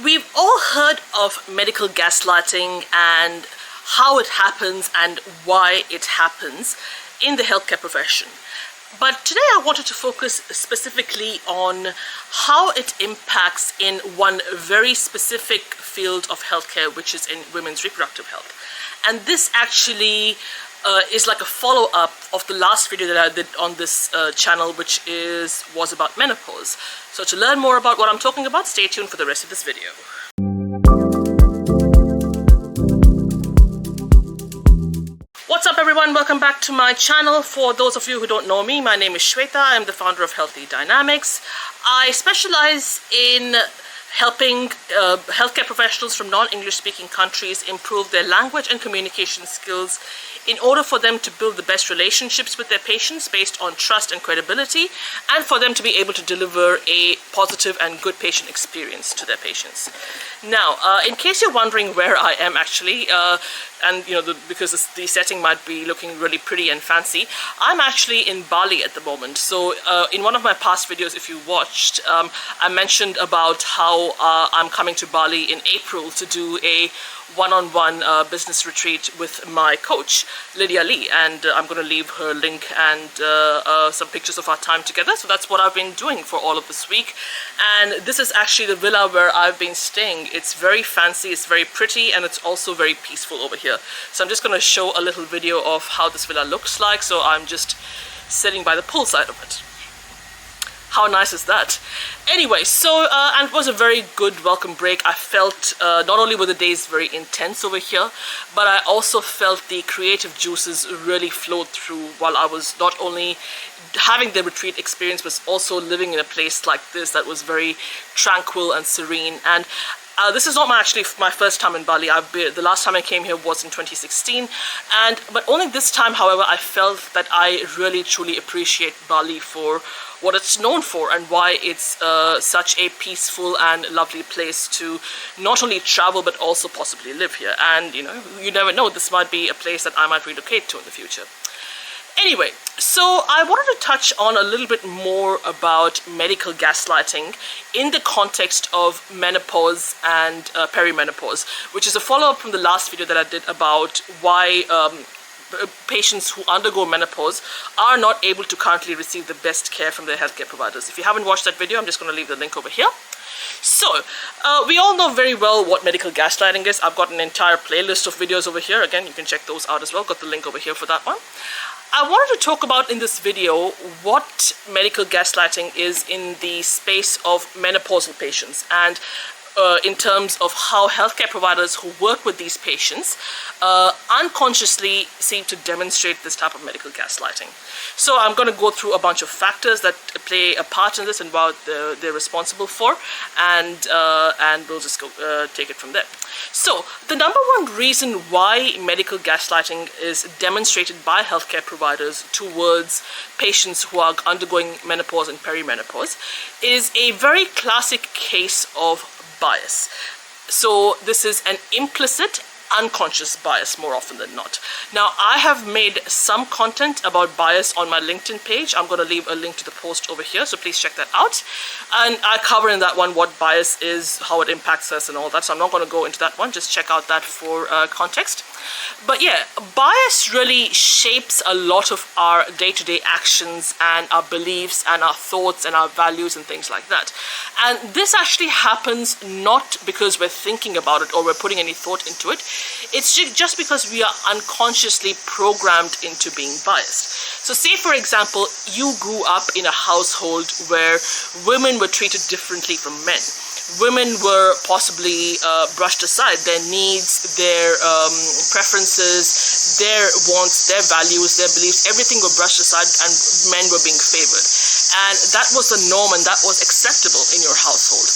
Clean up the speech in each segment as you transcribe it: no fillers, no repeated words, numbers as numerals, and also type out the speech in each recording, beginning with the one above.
We've all heard of medical gaslighting and how it happens and why it happens in the healthcare profession. But today I wanted to focus specifically on how it impacts in one very specific field of healthcare, which is in women's reproductive health. And this actually is like a follow-up of the last video that I did on this channel, which was about menopause. So to learn more about what I'm talking about, stay tuned for the rest of this video. What's up everyone, welcome back to my channel. For those of you who don't know me, my name is Shweta. I'm the founder of Healthy Dynamics. I specialize in helping healthcare professionals from non-English speaking countries improve their language and communication skills in order for them to build the best relationships with their patients based on trust and credibility, and for them to be able to deliver a positive and good patient experience to their patients. Now, in case you're wondering where I am actually, and because the setting might be looking really pretty and fancy, I'm actually in Bali at the moment. So in one of my past videos, if you watched, I mentioned about how I'm coming to Bali in April to do a one-on-one business retreat with my coach, Lydia Lee, and I'm going to leave her link and some pictures of our time together. So that's what I've been doing for all of this week, and this is actually the villa where I've been staying. It's very fancy, it's very pretty, and it's also very peaceful over here. So I'm just going to show a little video of how this villa looks like. So I'm just sitting by the poolside of it. How nice is that? Anyway, so and it was a very good welcome break. I felt not only were the days very intense over here, but I also felt the creative juices really flowed through while I was not only having the retreat experience, but also living in a place like this that was very tranquil and serene. And this is not actually my first time in Bali. The last time I came here was in 2016, but only this time, however, I felt that I really truly appreciate Bali for what it's known for and why it's such a peaceful and lovely place to not only travel but also possibly live here. And you never know, this might be a place that I might relocate to in the future. Anyway, so I wanted to touch on a little bit more about medical gaslighting in the context of menopause and perimenopause, which is a follow-up from the last video that I did about why patients who undergo menopause are not able to currently receive the best care from their healthcare providers. If you haven't watched that video, I'm just going to leave the link over here. So, we all know very well what medical gaslighting is. I've got an entire playlist of videos over here. Again, you can check those out as well. Got the link over here for that one. I wanted to talk about in this video what medical gaslighting is in the space of menopausal patients, and in terms of how healthcare providers who work with these patients unconsciously seem to demonstrate this type of medical gaslighting. So I'm going to go through a bunch of factors that play a part in this and what they're responsible for, and we'll just go take it from there. So the number one reason why medical gaslighting is demonstrated by healthcare providers towards patients who are undergoing menopause and perimenopause is a very classic case of bias. So this is an implicit, unconscious bias more often than not. Now, I have made some content about bias on my LinkedIn page. I'm going to leave a link to the post over here, so please check that out. And I cover in that one what bias is, how it impacts us and all that, so I'm not going to go into that one. Just check out that for context. But yeah, bias really shapes a lot of our day-to-day actions and our beliefs and our thoughts and our values and things like that. And this actually happens not because we're thinking about it or we're putting any thought into it. It's just because we are unconsciously programmed into being biased. So say, for example, you grew up in a household where women were treated differently from men. Women were possibly brushed aside. Their needs, their preferences, their wants, their values, their beliefs, everything were brushed aside, and men were being favored. And that was the norm, and that was acceptable in your household.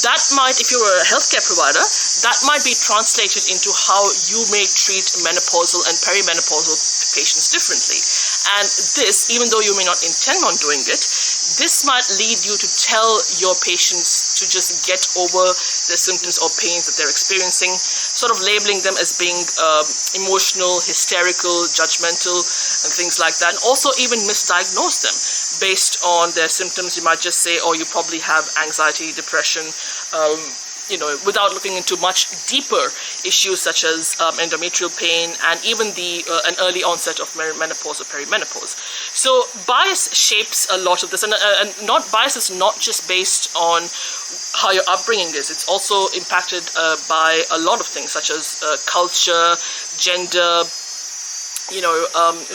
That might, if you're a healthcare provider, that might be translated into how you may treat menopausal and perimenopausal patients differently. And this, even though you may not intend on doing it, this might lead you to tell your patients to just get over the symptoms or pains that they're experiencing, sort of labeling them as being emotional, hysterical, judgmental, and things like that, and also even misdiagnose them based on their symptoms. You might just say, oh, you probably have anxiety, depression, without looking into much deeper issues such as endometrial pain and even an early onset of menopause or perimenopause. So bias shapes a lot of this, and bias is not just based on how your upbringing is. It's also impacted by a lot of things such as culture, gender,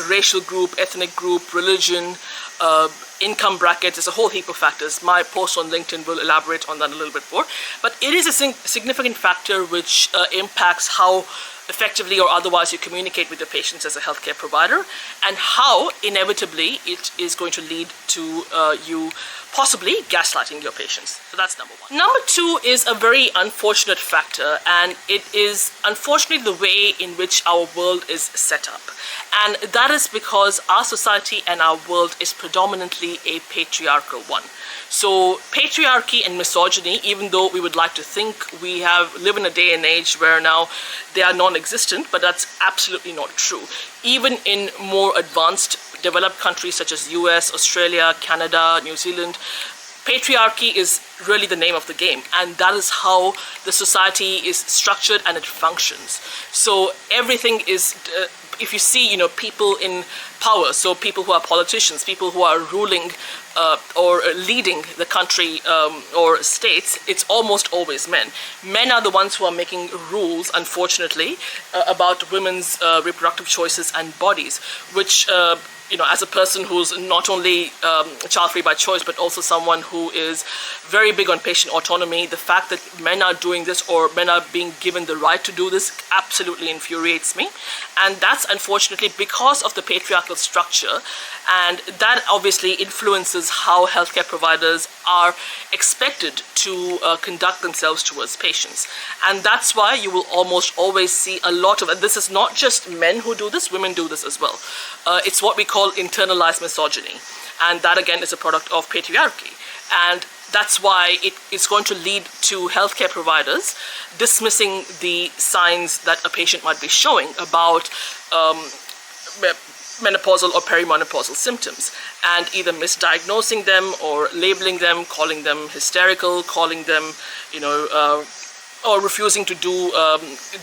racial group, ethnic group, religion, income brackets. There's a whole heap of factors. My post on LinkedIn will elaborate on that a little bit more. But it is a significant factor which impacts how effectively or otherwise you communicate with your patients as a healthcare provider, and how inevitably it is going to lead to you possibly gaslighting your patients. So that's number one. Number two is a very unfortunate factor, and it is unfortunately the way in which our world is set up. And that is because our society and our world is predominantly a patriarchal one. So patriarchy and misogyny, even though we would like to think we live in a day and age where now they are non-existent, but that's absolutely not true. Even in more advanced developed countries such as US, Australia, Canada, New Zealand, patriarchy is really the name of the game, and that is how the society is structured and it functions. So everything is, if you see, people in power, so people who are politicians, people who are ruling or leading the country or states, it's almost always men. Men are the ones who are making rules, unfortunately, about women's reproductive choices and bodies, which as a person who's not only child-free by choice, but also someone who is very big on patient autonomy, the fact that men are doing this or men are being given the right to do this absolutely infuriates me. And that's unfortunately because of the patriarchal structure, and that obviously influences how healthcare providers are expected to conduct themselves towards patients. And that's why you will almost always see a lot of, and this is not just men who do this, women do this as well. It's what we call internalized misogyny, and that again is a product of patriarchy. And that's why it's going to lead to healthcare providers dismissing the signs that a patient might be showing about menopausal or perimenopausal symptoms, and either misdiagnosing them or labeling them, calling them hysterical, calling them, or refusing to do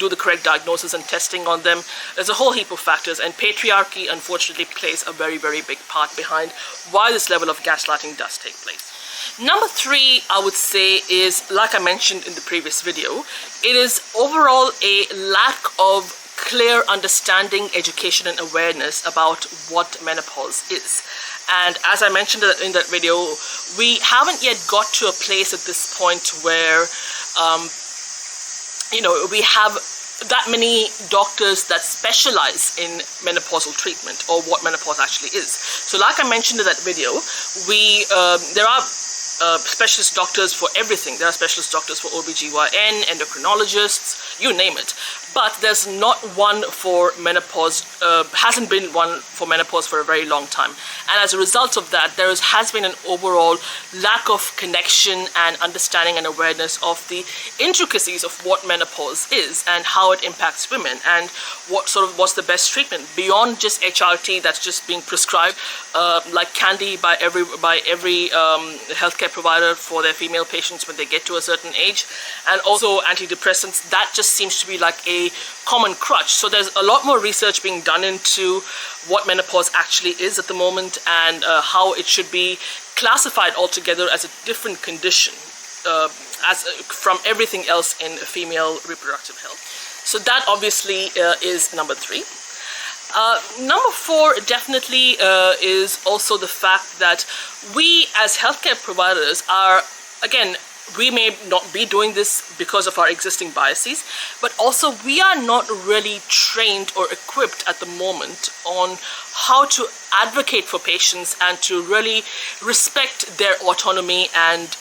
the correct diagnosis and testing on them. There's a whole heap of factors, and patriarchy unfortunately plays a very, very big part behind why this level of gaslighting does take place. Number three, I would say, is, like I mentioned in the previous video, it is overall a lack of clear understanding, education, and awareness about what menopause is. And as I mentioned in that video, we haven't yet got to a place at this point where we have that many doctors that specialize in menopausal treatment or what menopause actually is. So like I mentioned in that video, there are specialist doctors for everything. There are specialist doctors for OBGYN, endocrinologists, you name it. But there's not one for menopause, hasn't been one for menopause for a very long time. And as a result of that, there has been an overall lack of connection and understanding and awareness of the intricacies of what menopause is and how it impacts women, and what's the best treatment beyond just HRT that's just being prescribed like candy by every healthcare provider for their female patients when they get to a certain age, and also antidepressants. That just seems to be like a common crutch. So there's a lot more research being done into what menopause actually is at the moment, and how it should be classified altogether as a different condition from everything else in female reproductive health. So that obviously is number three. Number four definitely is also the fact that we as healthcare providers are, again, we may not be doing this because of our existing biases, but also we are not really trained or equipped at the moment on how to advocate for patients and to really respect their autonomy and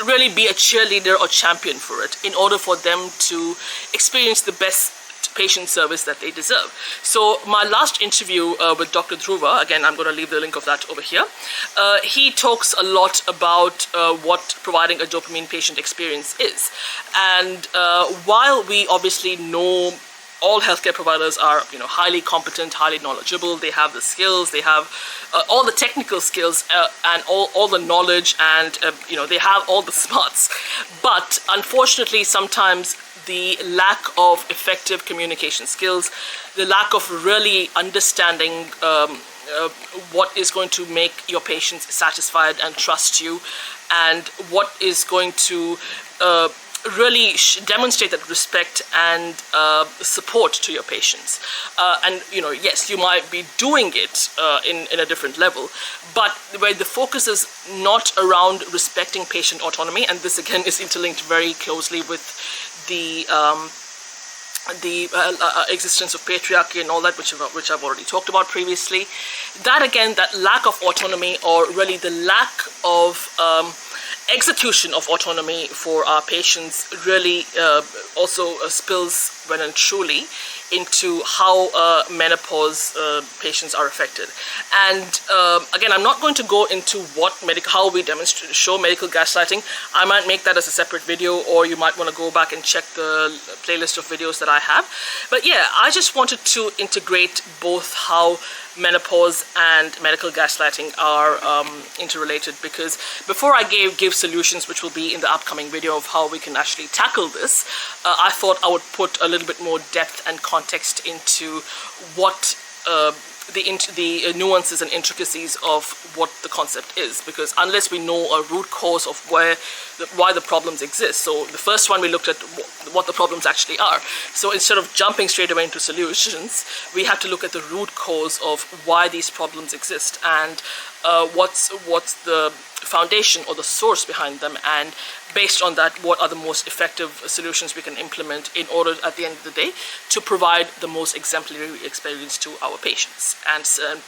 really be a cheerleader or champion for it in order for them to experience the best patient service that they deserve. So my last interview with Dr. Dhruva, again, I'm going to leave the link of that over here, he talks a lot about what providing a dopamine patient experience is. And while we obviously know all healthcare providers are, highly competent, highly knowledgeable. They have the skills, they have all the technical skills, and all the knowledge, and they have all the smarts. But unfortunately, sometimes the lack of effective communication skills, the lack of really understanding what is going to make your patients satisfied and trust you, and what is going to really demonstrate that respect and support to your patients. And yes, you might be doing it in a different level, but where the focus is not around respecting patient autonomy, and this again is interlinked very closely with the existence of patriarchy and all that, which I've already talked about previously. That again, that lack of autonomy, or really the lack of execution of autonomy for our patients, really also spills well and truly into how menopause patients are affected. And again, I'm not going to go into how we show medical gaslighting. I might make that as a separate video, or you might want to go back and check the playlist of videos that I have. But yeah, I just wanted to integrate both how menopause and medical gaslighting are interrelated, because before I give solutions, which will be in the upcoming video of how we can actually tackle this, I thought I would put a little bit more depth and context into what the nuances and intricacies of what the concept is, because unless we know a root cause of why the problems exist. So the first one, we looked at what the problems actually are. So instead of jumping straight away into solutions, we have to look at the root cause of why these problems exist, and what's the foundation or the source behind them, and based on that, what are the most effective solutions we can implement in order, at the end of the day, to provide the most exemplary experience to our patients and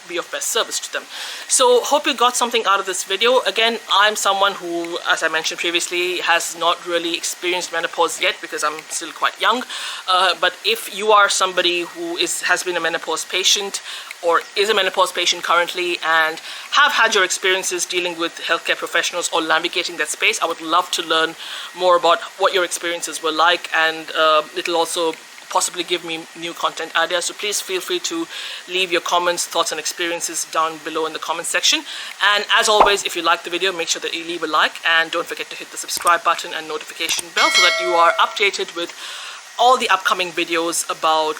be of best service to them. So hope you got something out of this video. Again, I'm someone who, as I mentioned previously, has not really experienced menopause yet, because I'm still quite young. But if you are somebody who has been a menopause patient, or is a menopause patient currently, and have had your experiences dealing with healthcare professionals or navigating that space, I would love to learn more about what your experiences were like, and it'll also possibly give me new content ideas. So please feel free to leave your comments, thoughts, and experiences down below in the comment section. And as always, if you like the video, make sure that you leave a like, and don't forget to hit the subscribe button and notification bell so that you are updated with all the upcoming videos about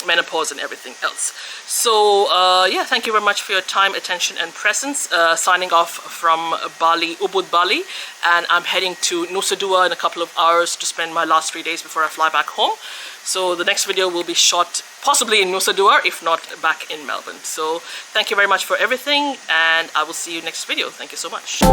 menopause and everything else. So yeah, thank you very much for your time, attention, and presence. Signing off from Bali, Ubud, Bali, and I'm heading to Nusa Dua in a couple of hours to spend my last 3 days before I fly back home. So the next video will be shot possibly in Nusa Dua, if not back in Melbourne. So thank you very much for everything, and I will see you next video. Thank you so much.